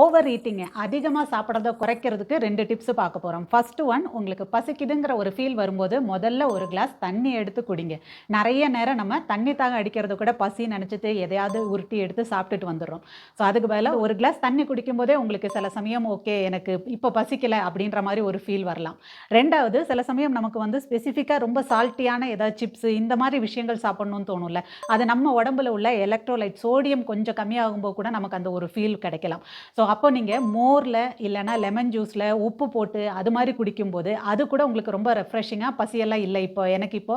Over ஈட்டிங்க அதிகமாக சாப்பிட்றத குறைக்கிறதுக்கு 2 டிப்ஸ் பார்க்க போகிறோம். ஃபர்ஸ்ட் ஒன், உங்களுக்கு பசிக்குதுங்கிற ஒரு ஃபீல் வரும்போது முதல்ல ஒரு கிளாஸ் தண்ணி எடுத்து குடிங்க. நிறைய நேரம் நம்ம தண்ணி தாக அடிக்கிறத கூட பசி நினச்சிட்டு எதையாவது உருட்டி எடுத்து சாப்பிட்டுட்டு வந்துடுறோம். ஸோ அதுக்கு பதிலாக ஒரு கிளாஸ் தண்ணி குடிக்கும்போதே உங்களுக்கு சில சமயம் ஓகே எனக்கு இப்போ பசிக்கலை அப்படின்ற மாதிரி ஒரு ஃபீல் வரலாம். ரெண்டாவது, சில சமயம் நமக்கு வந்து ஸ்பெசிஃபிக்காக ரொம்ப சால்ட்டியான ஏதாவது சிப்ஸ் இந்த மாதிரி விஷயங்கள் சாப்பிட்ணும்னு தோணும்ல, அது நம்ம உடம்புல உள்ள எலக்ட்ரோலைட் சோடியம் கொஞ்சம் கம்மியாகும்போது கூட நமக்கு அந்த ஒரு ஃபீல் கிடைக்கலாம். ஸோ அப்போ நீங்கள் மோரில் இல்லைனா லெமன் ஜூஸில் உப்பு போட்டு அது மாதிரி குடிக்கும்போது அது கூட உங்களுக்கு ரொம்ப ரெஃப்ரெஷிங்காக பசியெல்லாம் இல்லை, எனக்கு இப்போ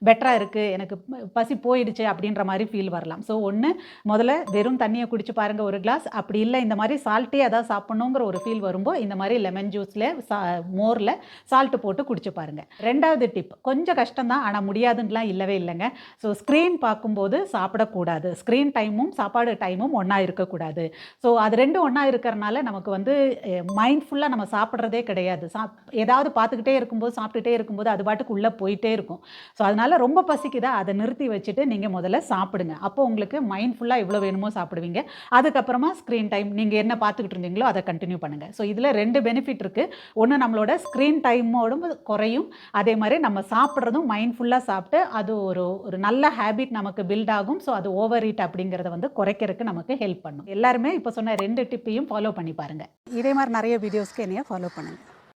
பெட்டராக இருக்குது, எனக்கு பசி போயிடுச்சு அப்படின்ற மாதிரி ஃபீல் வரலாம். ஸோ ஒன்று, முதல்ல வெறும் தண்ணியை குடிச்சு பாருங்கள் ஒரு கிளாஸ். அப்படி இல்லை இந்த மாதிரி சால்ட்டே ஏதாவது சாப்பிட்ணுங்கிற ஒரு ஃபீல் வரும்போது இந்த மாதிரி லெமன் ஜூஸில் மோரில் சால்ட்டு போட்டு குடிச்சு பாருங்கள். ரெண்டாவது டிப் கொஞ்சம் கஷ்டம்தான், ஆனால் முடியாதுன்னெலாம் இல்லவே இல்லைங்க. ஸோ ஸ்க்ரீன் பார்க்கும்போது சாப்பிடக்கூடாது. ஸ்க்ரீன் டைமும் சாப்பாடு டைமும் ஒன்றா இருக்கக்கூடாது. ஸோ அது ரெண்டும் ஒன்றா இருக்கிறனால நமக்கு வந்து மைண்ட்ஃபுல்லாக நம்ம சாப்பிட்றதே கிடையாது. ஏதாவது பார்த்துக்கிட்டே இருக்கும்போது சாப்பிட்டுட்டே இருக்கும்போது அது பாட்டுக்கு உள்ளே போயிட்டே இருக்கும். ஸோ அதனால் ரொம்ப பசிக்குதா அதை நிறுத்தி வச்சுட்டு நீங்கள் முதல்ல சாப்பிடுங்க. அப்போ உங்களுக்கு மைண்ட்ஃபுல்லாக எவ்வளோ வேணுமோ சாப்பிடுவீங்க. அதுக்கப்புறமா ஸ்க்ரீன் டைம் நீங்கள் என்ன பார்த்துக்கிட்டு இருந்தீங்களோ அதை கண்டினியூ பண்ணுங்கள். ஸோ இதில் 2 பெனிஃபிட் இருக்குது. ஒன்று, நம்மளோட ஸ்க்ரீன் டைமோட குறையும். அதே மாதிரி நம்ம சாப்பிட்றதும் மைண்ட்ஃபுல்லாக சாப்பிட்டு அது ஒரு நல்ல ஹேபிட் நமக்கு பில்ட் ஆகும். ஸோ அது ஓவர் ஈட் அப்படிங்கிறத வந்து குறைக்கிறதுக்கு நமக்கு ஹெல்ப் பண்ணும். எல்லாருமே இப்போ சொன்ன 2 டிப்பையும் ஃபாலோ பண்ணி பாருங்கள். இதே மாதிரி நிறைய வீடியோஸ்க்கு என்னைய ஃபாலோ பண்ணுங்கள்.